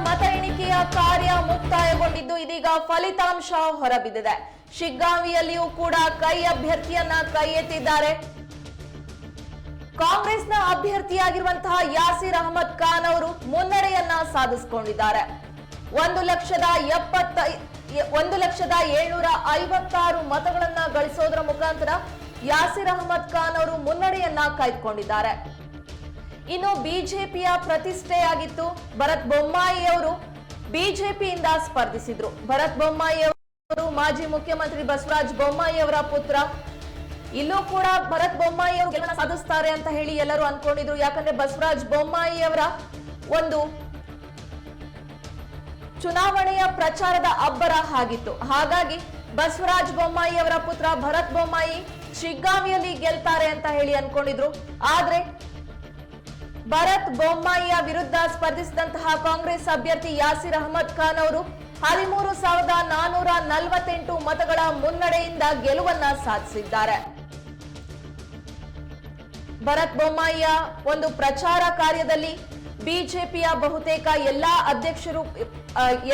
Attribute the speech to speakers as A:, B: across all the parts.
A: ಮತ ಎಣಿಕೆಯ ಕಾರ್ಯ ಮುಕ್ತಾಯಗೊಂಡಿದ್ದು ಇದೀಗ ಫಲಿತಾಂಶ ಹೊರಬಿದ್ದಿದೆ. ಶಿಗ್ಗಾಂವಿಯಲ್ಲಿಯೂ ಕೂಡ ಕೈ ಅಭ್ಯರ್ಥಿಯನ್ನ ಕೈ ಎತ್ತಿದ್ದಾರೆ. ಕಾಂಗ್ರೆಸ್ನ ಅಭ್ಯರ್ಥಿಯಾಗಿರುವಂತಹ ಯಾಸೀರ್ ಅಹಮದ್ ಖಾನ್ ಅವರು ಮುನ್ನಡೆಯನ್ನ ಸಾಧಿಸಿಕೊಂಡಿದ್ದಾರೆ. 1,756 ಮತಗಳನ್ನ ಗಳಿಸೋದರ ಮುಖಾಂತರ ಯಾಸೀರ್ ಅಹಮದ್ ಖಾನ್ ಅವರು ಮುನ್ನಡೆಯನ್ನ ಕಾಯ್ದುಕೊಂಡಿದ್ದಾರೆ. ಇನ್ನು ಬಿಜೆಪಿಯ ಪ್ರತಿಷ್ಠೆಯಾಗಿತ್ತು ಭರತ್ ಬೊಮ್ಮಾಯಿ ಅವರು ಬಿಜೆಪಿಯಿಂದ ಸ್ಪರ್ಧಿಸಿದ್ರು. ಭರತ್ ಬೊಮ್ಮಾಯಿ ಅವರು ಮಾಜಿ ಮುಖ್ಯಮಂತ್ರಿ ಬಸವರಾಜ ಬೊಮ್ಮಾಯಿ ಅವರ ಪುತ್ರ. ಇಲ್ಲೂ ಕೂಡ ಭರತ್ ಬೊಮ್ಮಾಯಿ ಅವರು ಗೆಲುವನ್ನು ಸಾಧಿಸ್ತಾರೆ ಅಂತ ಹೇಳಿ ಎಲ್ಲರೂ ಅನ್ಕೊಂಡಿದ್ರು. ಯಾಕಂದ್ರೆ ಬಸವರಾಜ ಬೊಮ್ಮಾಯಿ ಅವರ ಒಂದು ಚುನಾವಣೆಯ ಪ್ರಚಾರದ ಅಬ್ಬರ ಆಗಿತ್ತು. ಹಾಗಾಗಿ ಬಸವರಾಜ ಬೊಮ್ಮಾಯಿ ಅವರ ಪುತ್ರ ಭರತ್ ಬೊಮ್ಮಾಯಿ ಶಿಗ್ಗಾಂವಿಯಲ್ಲಿ ಗೆಲ್ತಾರೆ ಅಂತ ಹೇಳಿ ಅನ್ಕೊಂಡಿದ್ರು. ಆದ್ರೆ ಭರತ್ ಬೊಮ್ಮಾಯಿಯ ವಿರುದ್ಧ ಸ್ಪರ್ಧಿಸಿದಂತಹ ಕಾಂಗ್ರೆಸ್ ಅಭ್ಯರ್ಥಿ ಯಾಸೀರ್ ಅಹಮದ್ ಖಾನ್ ಅವರು 13,448 ಮತಗಳ ಮುನ್ನಡೆಯಿಂದ ಗೆಲುವನ್ನ ಸಾಧಿಸಿದ್ದಾರೆ. ಭರತ್ ಬೊಮ್ಮಾಯಿಯ ಒಂದು ಪ್ರಚಾರ ಕಾರ್ಯದಲ್ಲಿ ಬಿಜೆಪಿಯ ಬಹುತೇಕ ಎಲ್ಲಾ ಅಧ್ಯಕ್ಷರು,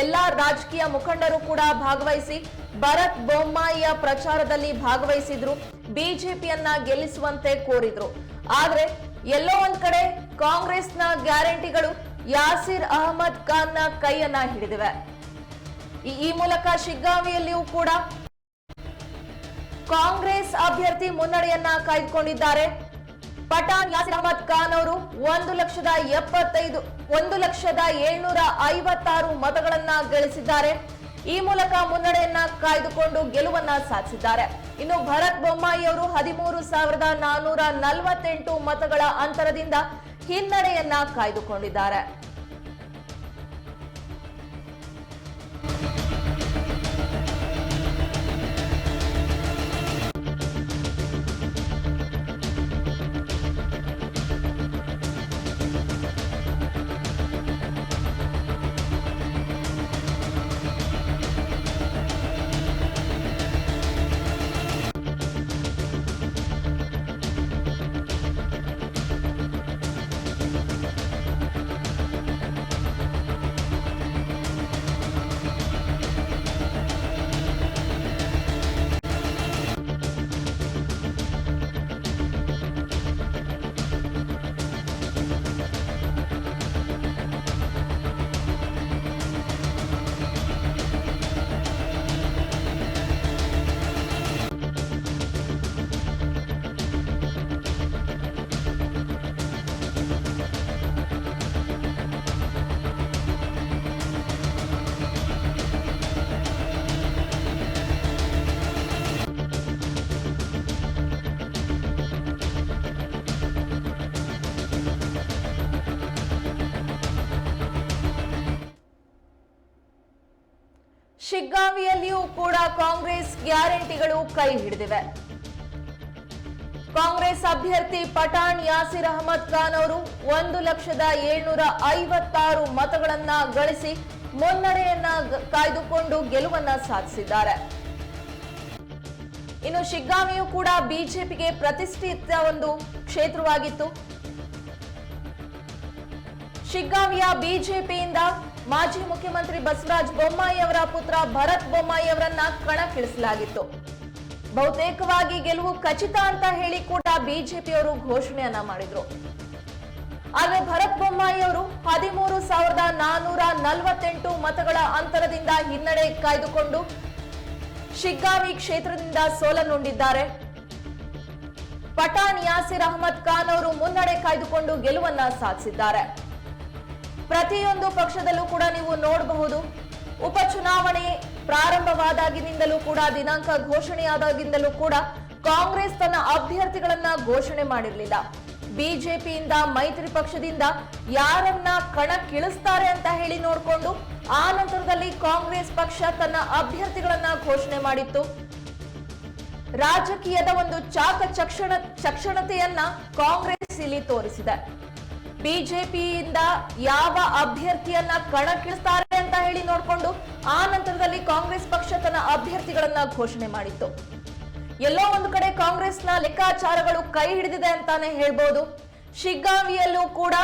A: ಎಲ್ಲಾ ರಾಜಕೀಯ ಮುಖಂಡರು ಕೂಡ ಭಾಗವಹಿಸಿ ಭರತ್ ಬೊಮ್ಮಾಯಿಯ ಪ್ರಚಾರದಲ್ಲಿ ಭಾಗವಹಿಸಿದ್ರು. ಬಿಜೆಪಿಯನ್ನ ಗೆಲ್ಲಿಸುವಂತೆ ಕೋರಿದ್ರು. ಆದ್ರೆ ಎಲ್ಲೋ ಒಂದ್ ಕಡೆ ಕಾಂಗ್ರೆಸ್ನ ಗ್ಯಾರಂಟಿಗಳು ಯಾಸೀರ್ ಅಹಮದ್ ಖಾನ್ ನ ಕೈಯನ್ನ ಹಿಡಿದಿವೆ. ಈ ಮೂಲಕ ಶಿಗ್ಗಾಂವಿಯಲ್ಲಿಯೂ ಕೂಡ ಕಾಂಗ್ರೆಸ್ ಅಭ್ಯರ್ಥಿ ಮುನ್ನಡೆಯನ್ನ ಕಾಯ್ದುಕೊಂಡಿದ್ದಾರೆ. ಪಠಾಣ್ ಯಾಸೀರ್ ಅಹಮದ್ ಖಾನ್ ಅವರು 1,756 ಮತಗಳನ್ನ ಗಳಿಸಿದ್ದಾರೆ. ಈ ಮೂಲಕ ಮುನ್ನಡೆಯನ್ನ ಕಾಯ್ದುಕೊಂಡು ಗೆಲುವನ್ನ ಸಾಧಿಸಿದ್ದಾರೆ. ಇನ್ನು ಭರತ್ ಬೊಮ್ಮಾಯಿ ಅವರು 13,448 ಮತಗಳ ಅಂತರದಿಂದ ಹಿನ್ನಡೆಯನ್ನ ಕಾಯ್ದುಕೊಂಡಿದ್ದಾರೆ. ಶಿಗ್ಗಾಂವಿಯಲ್ಲಿಯೂ ಕೂಡ ಕಾಂಗ್ರೆಸ್ ಗ್ಯಾರಂಟಿಗಳು ಕೈ ಹಿಡಿದಿವೆ. ಕಾಂಗ್ರೆಸ್ ಅಭ್ಯರ್ಥಿ ಪಠಾಣ್ ಯಾಸೀರ್ ಅಹಮದ್ ಖಾನ್ ಅವರು 1,756 ಮತಗಳನ್ನ ಗಳಿಸಿ ಮುನ್ನಡೆಯನ್ನ ಕಾಯ್ದುಕೊಂಡು ಗೆಲುವನ್ನ ಸಾಧಿಸಿದ್ದಾರೆ. ಇನ್ನು ಶಿಗ್ಗಾಂವಿಯೂ ಕೂಡ ಬಿಜೆಪಿಗೆ ಪ್ರತಿಷ್ಠಿತ ಒಂದು ಕ್ಷೇತ್ರವಾಗಿತ್ತು. ಶಿಗ್ಗಾಂವಿಯ ಬಿಜೆಪಿಯಿಂದ ಮಾಜಿ ಮುಖ್ಯಮಂತ್ರಿ ಬಸವರಾಜ ಬೊಮ್ಮಾಯಿ ಅವರ ಪುತ್ರ ಭರತ್ ಬೊಮ್ಮಾಯಿ ಅವರನ್ನ ಕಣಕ್ಕಿಳಿಸಲಾಗಿತ್ತು. ಬಹುತೇಕವಾಗಿ ಗೆಲುವು ಖಚಿತ ಅಂತ ಹೇಳಿ ಕೂಡ ಬಿಜೆಪಿಯವರು ಘೋಷಣೆಯನ್ನ ಮಾಡಿದ್ರು. ಆದ್ರೆ ಭರತ್ ಬೊಮ್ಮಾಯಿ ಅವರು 13,448 ಮತಗಳ ಅಂತರದಿಂದ ಹಿನ್ನಡೆ ಕಾಯ್ದುಕೊಂಡು ಶಿಗ್ಗಾಂವಿ ಕ್ಷೇತ್ರದಿಂದ ಸೋಲನುಂಡಿದ್ದಾರೆ. ಪಠಾಣ್ ಯಾಸೀರ್ ಅಹಮದ್ ಖಾನ್ ಅವರು ಮುನ್ನಡೆ ಕಾಯ್ದುಕೊಂಡು ಗೆಲುವನ್ನ ಸಾಧಿಸಿದ್ದಾರೆ. ಪ್ರತಿಯೊಂದು ಪಕ್ಷದಲ್ಲೂ ಕೂಡ ನೀವು ನೋಡಬಹುದು, ಉಪಚುನಾವಣೆ ಪ್ರಾರಂಭವಾದಾಗಿನಿಂದಲೂ ಕೂಡ, ದಿನಾಂಕ ಘೋಷಣೆಯಾದಾಗಿಂದಲೂ ಕೂಡ ಕಾಂಗ್ರೆಸ್ ತನ್ನ ಅಭ್ಯರ್ಥಿಗಳನ್ನ ಘೋಷಣೆ ಮಾಡಿರಲಿಲ್ಲ. ಬಿಜೆಪಿಯಿಂದ ಮೈತ್ರಿ ಪಕ್ಷದಿಂದ ಯಾರನ್ನ ಕಣಕ್ಕಿಳಿಸ್ತಾರೆ ಅಂತ ಹೇಳಿ ನೋಡಿಕೊಂಡು ಆ ನಂತರದಲ್ಲಿ ಕಾಂಗ್ರೆಸ್ ಪಕ್ಷ ತನ್ನ ಅಭ್ಯರ್ಥಿಗಳನ್ನ ಘೋಷಣೆ ಮಾಡಿತ್ತು. ರಾಜಕೀಯದ ಒಂದು ಚಾಕಚಕ್ಷಣತೆಯನ್ನ ಕಾಂಗ್ರೆಸ್ ಇಲ್ಲಿ ತೋರಿಸಿದೆ. ಬಿಜೆಪಿಯಿಂದ ಯಾವ ಅಭ್ಯರ್ಥಿಯನ್ನ ಕಣಕ್ಕಿಳಿಸ್ತಾರೆ ಅಂತ ಹೇಳಿ ನೋಡಿಕೊಂಡು ಆ ನಂತರದಲ್ಲಿ ಕಾಂಗ್ರೆಸ್ ಪಕ್ಷ ತನ್ನ ಅಭ್ಯರ್ಥಿಗಳನ್ನ ಘೋಷಣೆ ಮಾಡಿತ್ತು. ಎಲ್ಲೋ ಒಂದು ಕಡೆ ಕಾಂಗ್ರೆಸ್ನ ಲೆಕ್ಕಾಚಾರಗಳು ಕೈ ಹಿಡಿದಿದೆ ಅಂತಾನೆ ಹೇಳ್ಬೋದು. ಶಿಗ್ಗಾಂವಿಯಲ್ಲೂ ಕೂಡ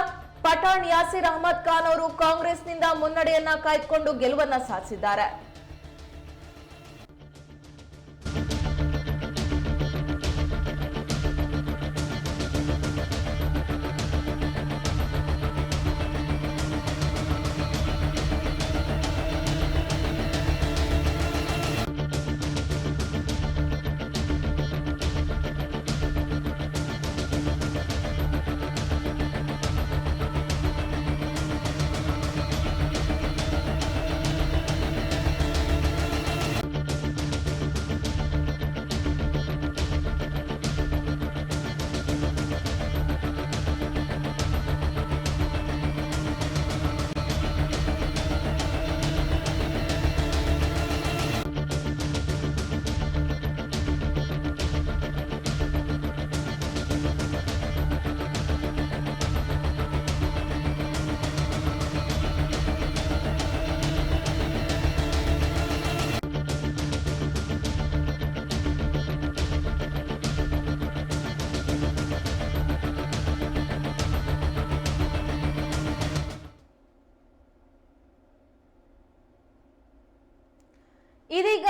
A: ಪಠಾಣ್ ಯಾಸಿರ್ ಅಹಮದ್ ಖಾನ್ ಅವರು ಕಾಂಗ್ರೆಸ್ನಿಂದ ಮುನ್ನಡೆಯನ್ನ ಕಾಯ್ದುಕೊಂಡು ಗೆಲುವನ್ನ ಸಾಧಿಸಿದ್ದಾರೆ. ಇದೀಗ